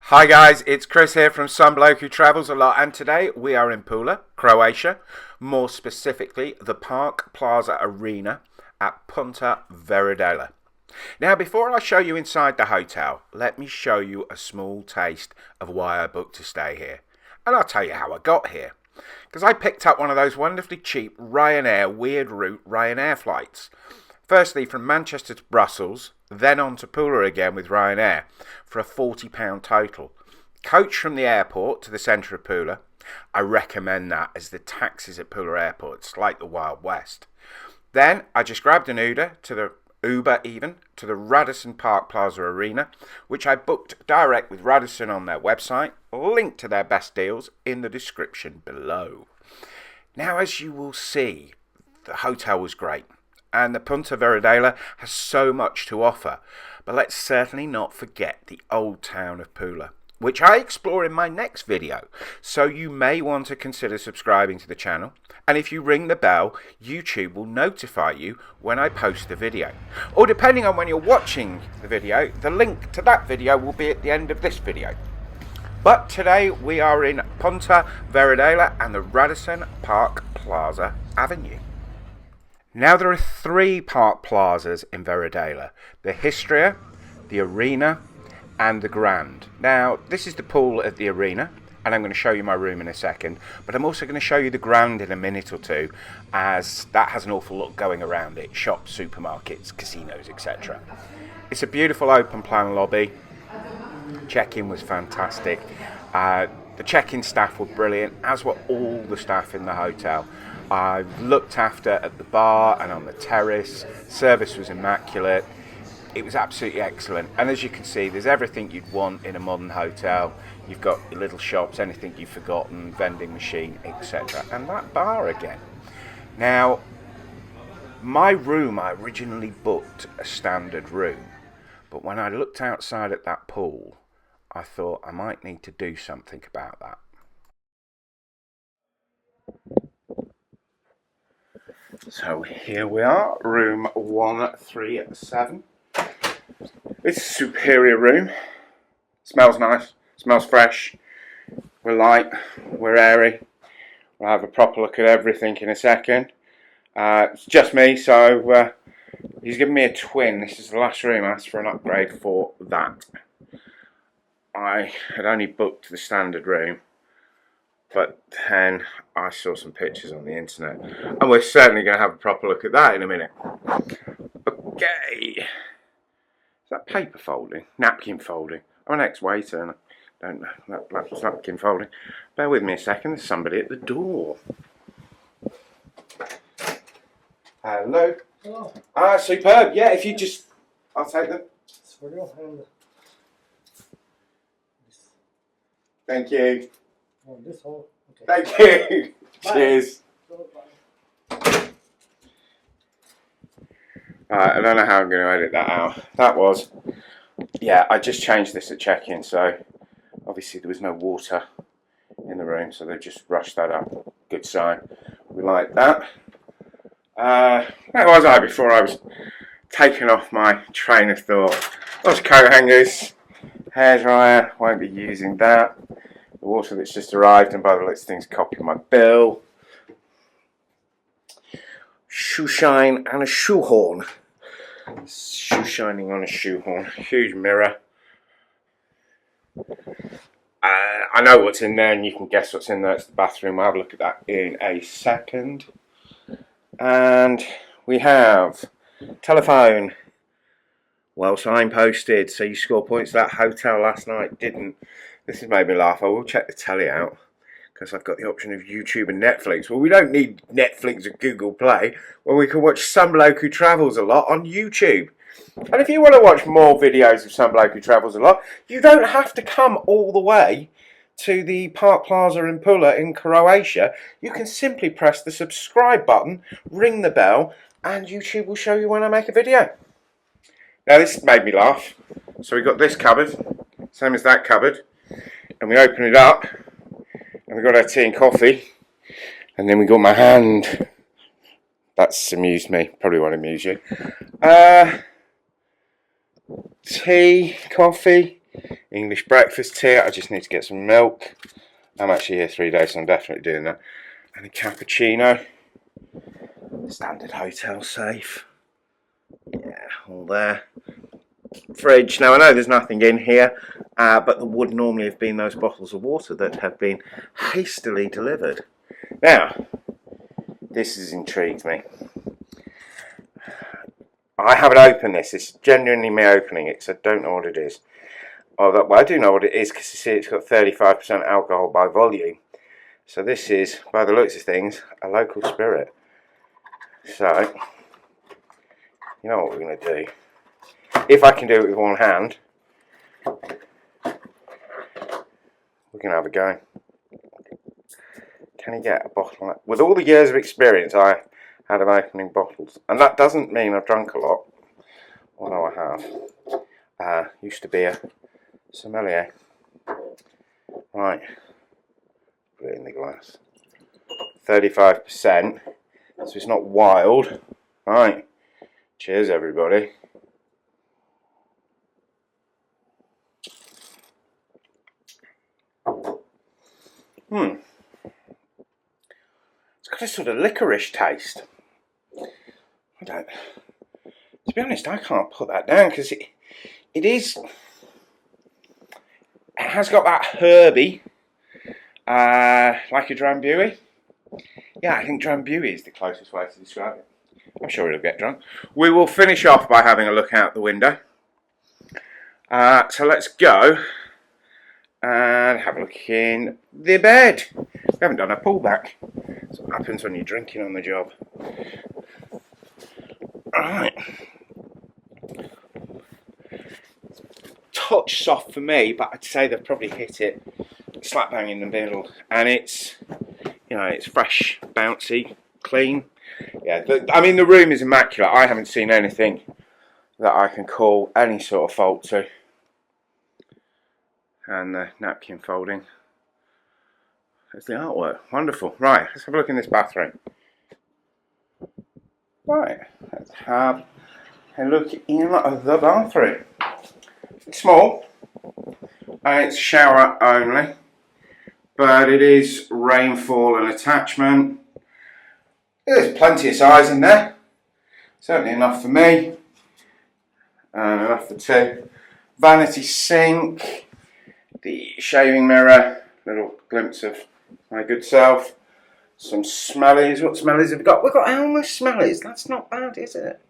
Hi guys, it's Chris here from Some Bloke Who Travels a Lot, and today we are in Pula, Croatia, more specifically the Park Plaza Arena at Punta Verudela. Now before I show you inside the hotel, let me show you a small taste of why I booked to stay here. And I'll tell you how I got here. Because I picked up one of those wonderfully cheap Ryanair weird route Ryanair flights. Firstly from Manchester to Brussels, then on to Pula again with Ryanair for a £40 total. Coach from the airport to the centre of Pula. I recommend that as the taxis at Pula airport, it's like the Wild West. Then I just grabbed an Uber to the Radisson Park Plaza Arena, which I booked direct with Radisson on their website. Link to their best deals in the description below. Now as you will see, the hotel was great. And the Punta Verudela has so much to offer. But let's certainly not forget the old town of Pula, which I explore in my next video. So you may want to consider subscribing to the channel. And if you ring the bell, YouTube will notify you when I post the video. Or depending on when you're watching the video, the link to that video will be at the end of this video. But today we are in Punta Verudela and the Radisson Park Plaza Avenue. Now there are three park plazas in Verudela, the Istria, the Arena and the Grand. Now this is the pool at the Arena and I'm going to show you my room in a second, but I'm also going to show you the Grand in a minute or two, as that has an awful lot going around it, shops, supermarkets, casinos, etc. It's a beautiful open plan lobby. Check-in was fantastic. The check-in staff were brilliant, as were all the staff in the hotel. I looked after at the bar and on the terrace. Service was immaculate. It was absolutely excellent. And as you can see, there's everything you'd want in a modern hotel. You've got your little shops, anything you've forgotten, vending machine, etc. And that bar again. Now, my room, I originally booked a standard room. But when I looked outside at that pool, I thought I might need to do something about that. So here we are, room 137. It's a superior room. Smells nice, smells fresh. We're light, we're airy. We'll have a proper look at everything in a second. It's just me, so he's given me a twin. This is the last room. I asked for an upgrade for that. I had only booked the standard room, but then I saw some pictures on the internet, and we're certainly going to have a proper look at that in a minute. Okay, is that paper folding? Napkin folding? I'm an ex-waiter and I don't know that's napkin folding. Bear with me a second, there's somebody at the door. Hello. Hello. Superb. Yeah, if you just, I'll take them. Thank you. Oh, this hole. Okay. Thank you. Cheers. I don't know how I'm going to edit that out. That was, yeah, I just changed this at check-in, so obviously there was no water in the room, so they just rushed that up. Good sign. We like that. Where was I before I was taking off my train of thought? Those coat hangers, hairdryer, won't be using that. The water that's just arrived, and by the looks things copy my bill. Shoe shine and a shoehorn. Shoe shining on a shoehorn. Huge mirror. I know what's in there, and you can guess what's in there. It's the bathroom. We'll have a look at that in a second. And we have telephone. Well signposted, so you score points. That hotel last night didn't. This has made me laugh. I will check the telly out because I've got the option of YouTube and Netflix. Well, we don't need Netflix or Google Play when we can watch Some Bloke Who Travels a Lot on YouTube. And if you want to watch more videos of Some Bloke Who Travels a Lot, you don't have to come all the way to the Park Plaza in Pula in Croatia. You can simply press the subscribe button, ring the bell, and YouTube will show you when I make a video. Now this made me laugh. So we've got this cupboard, same as that cupboard, and we open it up, and we've got our tea and coffee, and then we got my hand. That's amused me, probably won't amuse you. Tea, coffee, English breakfast here. I just need to get some milk. I'm actually here 3 days, so I'm definitely doing that. And a cappuccino. Standard hotel safe. Yeah, all there. Fridge. Now I know there's nothing in here, but there would normally have been those bottles of water that have been hastily delivered. Now, this has intrigued me. I haven't opened this. It's genuinely me opening it because I don't know what it is. Well, I do know what it is because you see it's got 35% alcohol by volume. So this is, by the looks of things, a local spirit. So, you know what we're going to do. If I can do it with one hand, we're going to have a go. Can you get a bottle like that? With all the years of experience I had of opening bottles, and that doesn't mean I've drunk a lot, although I have. Used to be a sommelier. Right, put it in the glass. 35%, so it's not wild. Right, cheers everybody. It's got a sort of licorice taste. To be honest, I can't put that down because it has got that herby, like a drambuie. Yeah, I think drambuie is the closest way to describe it. I'm sure it'll get drunk. We will finish off by having a look out the window. So let's go and have a look in the bed. We haven't done a pullback. That's what happens when you're drinking on the job. Alright. Touch soft for me, but I'd say they've probably hit it slap bang in the middle. And it's, you know, it's fresh, bouncy, clean. Yeah, I mean the room is immaculate. I haven't seen anything that I can call any sort of fault to. And the napkin folding. There's the artwork. Wonderful. Right, let's have a look in this bathroom. Right, let's have a look in the bathroom. It's small, and it's shower only, but it is rainfall and attachment. There's plenty of size in there. Certainly enough for me, and enough for two. Vanity sink. The shaving mirror, little glimpse of my good self. Some smellies. What smellies have we got? We've got Elmer's smellies. That's not bad, is it?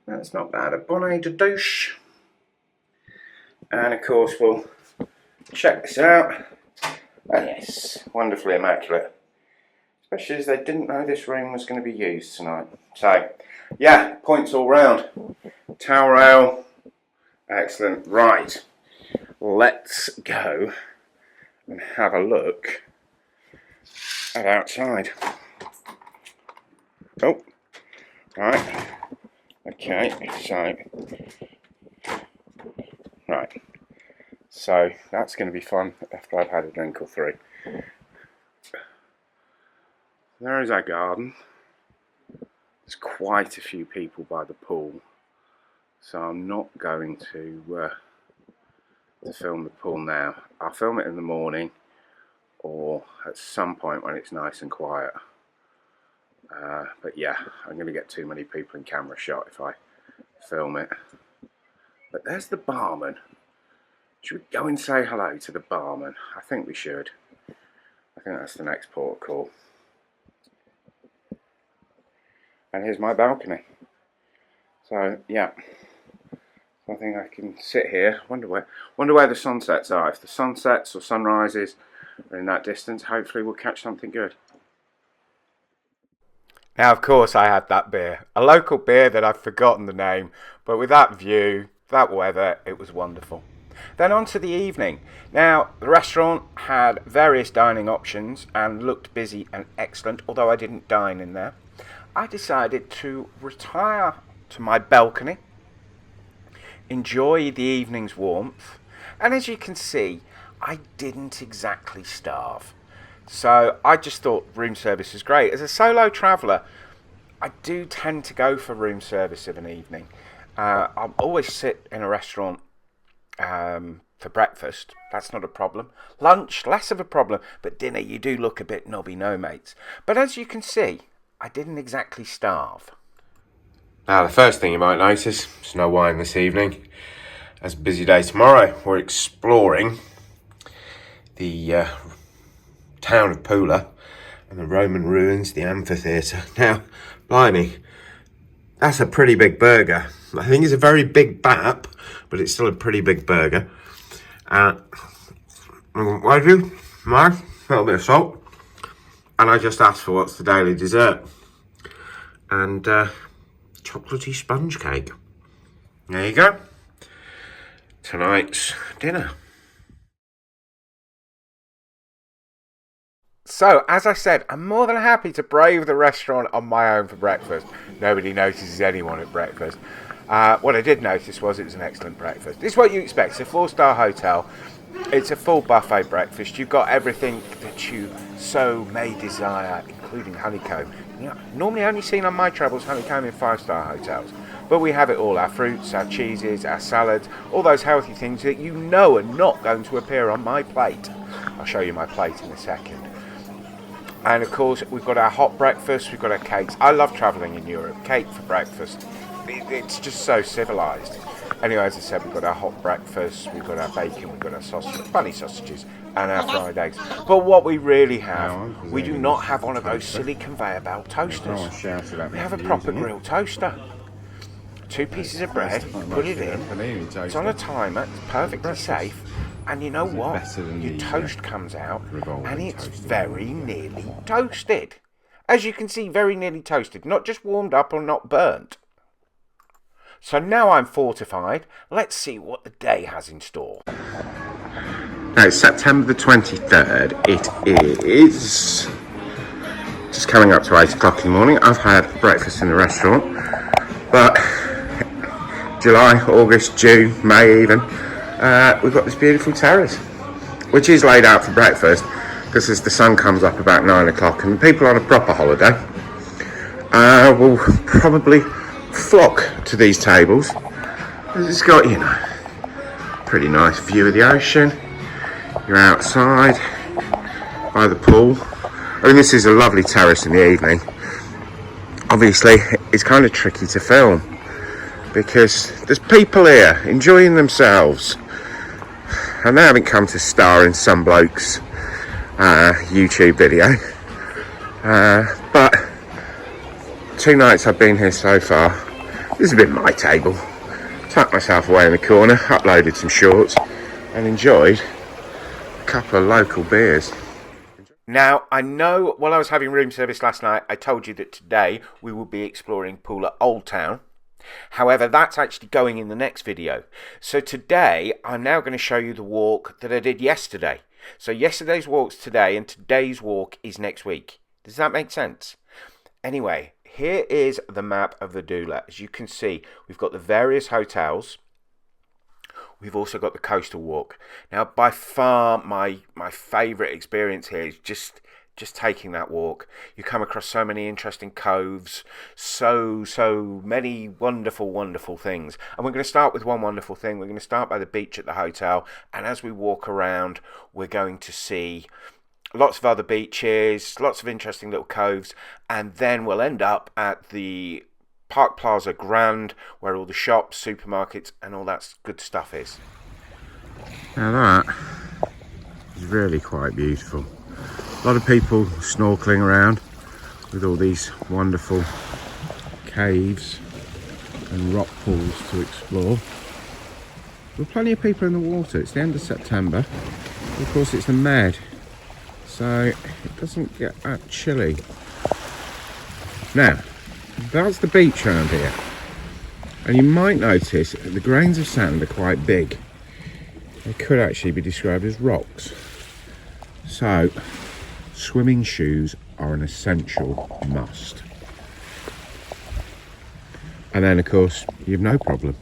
That's not bad. A bonnet de douche. And of course we'll check this out. And yes, wonderfully immaculate. Especially as they didn't know this room was going to be used tonight. So, yeah, points all round. Towel rail. Excellent. Right. Let's go and have a look at outside. Oh, right. Okay, so that's going to be fun after I've had a drink or three. There is our garden. There's quite a few people by the pool, so I'm not going to film the pool now. I'll film it in the morning or at some point when it's nice and quiet. But yeah, I'm going to get too many people in camera shot if I film it. But there's the barman. Should we go and say hello to the barman? I think we should. I think that's the next port of call. And here's my balcony. So yeah, I think I can sit here. Wonder where the sunsets are. If the sunsets or sunrises are in that distance, hopefully we'll catch something good. Now, of course, I had that beer. A local beer that I've forgotten the name, but with that view, that weather, it was wonderful. Then on to the evening. Now, the restaurant had various dining options and looked busy and excellent, although I didn't dine in there. I decided to retire to my balcony, enjoy the evening's warmth, and as you can see, I didn't exactly starve. So I just thought room service was great. As a solo traveller, I do tend to go for room service of an evening. I'll always sit in a restaurant for breakfast, that's not a problem. Lunch, less of a problem. But dinner, you do look a bit knobby, no mates. But as you can see, I didn't exactly starve. Now, the first thing you might notice is no wine this evening. As a busy day tomorrow, we're exploring the town of Pula and the Roman ruins, the amphitheatre. Now, blimey, that's a pretty big burger. I think it's a very big bap, but it's still a pretty big burger. Why do you? A little bit of salt. And I just asked for what's the daily dessert. And chocolatey sponge cake. There you go. Tonight's dinner. So, as I said, I'm more than happy to brave the restaurant on my own for breakfast. Nobody notices anyone at breakfast. What I did notice was it was an excellent breakfast. This is what you expect. It's a 4-star hotel. It's a full buffet breakfast. You've got everything that you so may desire, including honeycomb. You know, normally only seen on my travels honeycomb in 5-star hotels. But we have it all, our fruits, our cheeses, our salads, all those healthy things that you know are not going to appear on my plate. I'll show you my plate in a second. And of course, we've got our hot breakfast, we've got our cakes. I love travelling in Europe. Cake for breakfast. It's just so civilised. Anyway, as I said, we've got our hot breakfast, we've got our bacon, we've got our sausage, funny sausages, and our fried eggs. But what we really have, we do not have one of those silly conveyor belt toasters. We have a proper grilled toaster. 2 pieces of bread, put it in, it's on a timer, it's perfectly safe. And you know what? Your toast comes out and it's very nearly toasted. As you can see, very nearly toasted. Not just warmed up or not burnt. So now I'm fortified. Let's see what the day has in store. Now it's September the 23rd. It is just coming up to 8 o'clock in the morning. I've had breakfast in the restaurant. But July, August, June, May even, we've got this beautiful terrace, which is laid out for breakfast, because as the sun comes up about 9 o'clock, and people on a proper holiday will probably flock to these tables. It's got, you know, pretty nice view of the ocean. You're outside by the pool. I mean, this is a lovely terrace in the evening. Obviously, it's kind of tricky to film because there's people here enjoying themselves. And they haven't come to star in some bloke's YouTube video. But 2 nights I've been here so far, this has been my table. Tucked myself away in the corner, uploaded some shorts, and enjoyed a couple of local beers. Now, I know while I was having room service last night, I told you that today we will be exploring Pula Old Town. However, that's actually going in the next video. So today, I'm now going to show you the walk that I did yesterday. So yesterday's walk's today, and today's walk is next week. Does that make sense? Anyway, here is the map of Verudela. As you can see, we've got the various hotels. We've also got the coastal walk. Now, by far, my favourite experience here is just taking that walk. You come across so many interesting coves, so many wonderful things. And we're going to start with one wonderful thing. We're going to start by the beach at the hotel, and as we walk around, we're going to see lots of other beaches, lots of interesting little coves, and then we'll end up at the Park Plaza Grand, where all the shops, supermarkets, and all that good stuff is. Now that is really quite beautiful. A lot of people snorkeling around with all these wonderful caves and rock pools to explore. There are plenty of people in the water. It's the end of September. Of course, it's the Med, so it doesn't get that chilly. Now, that's the beach around here. And you might notice the grains of sand are quite big. They could actually be described as rocks. So, swimming shoes are an essential must. And then, of course, you've no problem.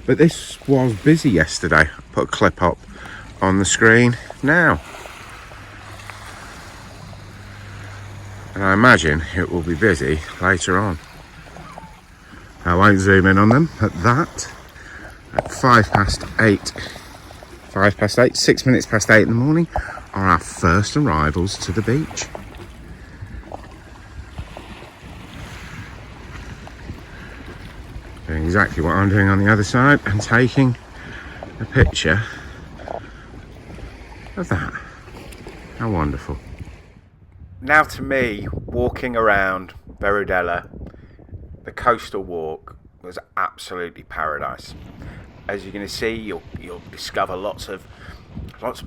But this was busy yesterday. Put a clip up on the screen now. And I imagine it will be busy later on. I won't zoom in on them at that. At 8:05 8, 6 minutes past 8 in the morning, are our first arrivals to the beach. Doing exactly what I'm doing on the other side and taking a picture of that. How wonderful. Now to me, walking around Verudela, the coastal walk was absolutely paradise. As you're going to see, you'll discover lots of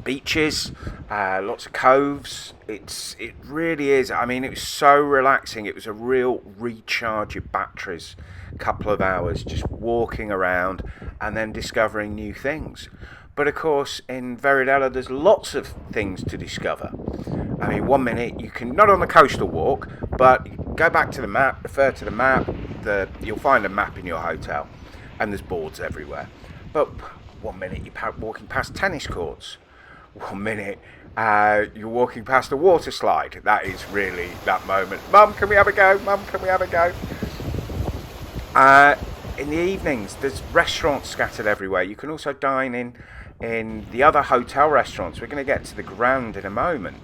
beaches, lots of coves. It really is. I mean, it was so relaxing. It was a real recharge your batteries. Couple of hours just walking around and then discovering new things. But of course, in Verudela, there's lots of things to discover. I mean, 1 minute you can, not on the coastal walk, but go back to the map, refer to the map. You'll find a map in your hotel, and there's boards everywhere. But 1 minute you're walking past tennis courts. 1 minute you're walking past a water slide. That is really that moment. Mum, can we have a go? Mum, can we have a go? In the evenings, there's restaurants scattered everywhere. You can also dine in the other hotel restaurants. We're going to get to the Grand in a moment.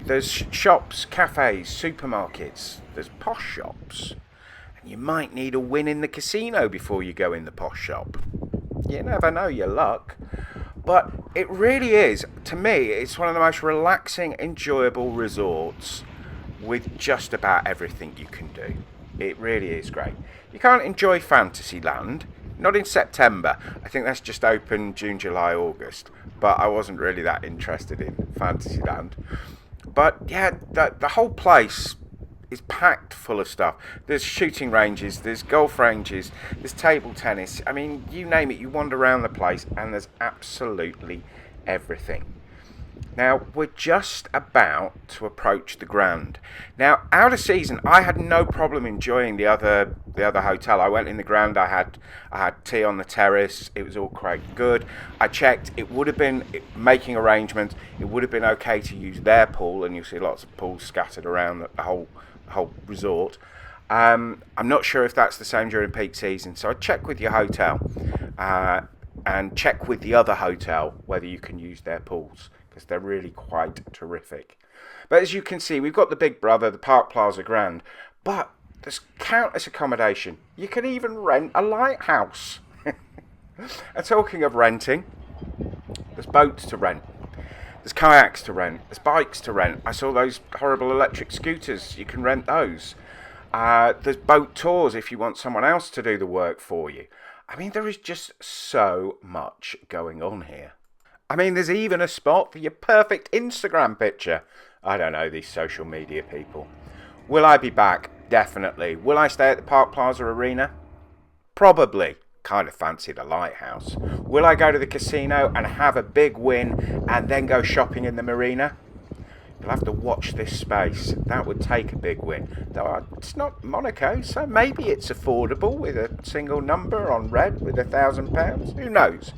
There's shops, cafes, supermarkets. There's posh shops. And you might need a win in the casino before you go in the posh shop. You never know your luck. But it really is, to me, it's one of the most relaxing, enjoyable resorts with just about everything you can do. It really is great. You can't enjoy Fantasyland, not in September. I think that's just open June, July, August. But I wasn't really that interested in Fantasyland. But yeah, the whole place is packed full of stuff. There's shooting ranges, there's golf ranges, there's table tennis. I mean, you name it, you wander around the place and there's absolutely everything. Now, we're just about to approach the Grand. Now, out of season, I had no problem enjoying the other hotel. I went in the Grand, I had tea on the terrace, it was all quite good. I checked, it would have been, making arrangements, it would have been okay to use their pool, and you'll see lots of pools scattered around the whole resort. I'm not sure if that's the same during peak season, so I'd check with your hotel and check with the other hotel whether you can use their pools, because they're really quite terrific. But as you can see, we've got the big brother, the Park Plaza Grand, but there's countless accommodation. You can even rent a lighthouse. And talking of renting, there's boats to rent, there's kayaks to rent, there's bikes to rent. I saw those horrible electric scooters, you can rent those. There's boat tours if you want someone else to do the work for you. I mean, there is just so much going on here. I mean, there's even a spot for your perfect Instagram picture. I don't know, these social media people. Will I be back? Definitely. Will I stay at the Park Plaza Arena? Probably. Kind of fancy the lighthouse. Will I go to the casino and have a big win and then go shopping in the Marina? You'll have to watch this space. That would take a big win. Though it's not Monaco, so maybe it's affordable with a single number on red with £1,000. Who knows?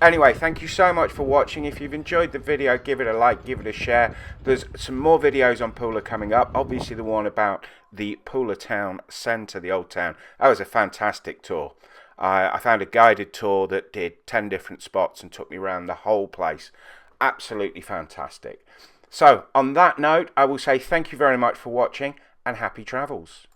Anyway, thank you so much for watching. If you've enjoyed the video, give it a like, give it a share. There's some more videos on Pula coming up. Obviously the one about the Pula town centre, the old town. That was a fantastic tour. I found a guided tour that did 10 different spots and took me around the whole place. Absolutely fantastic. So, on that note, I will say thank you very much for watching and happy travels.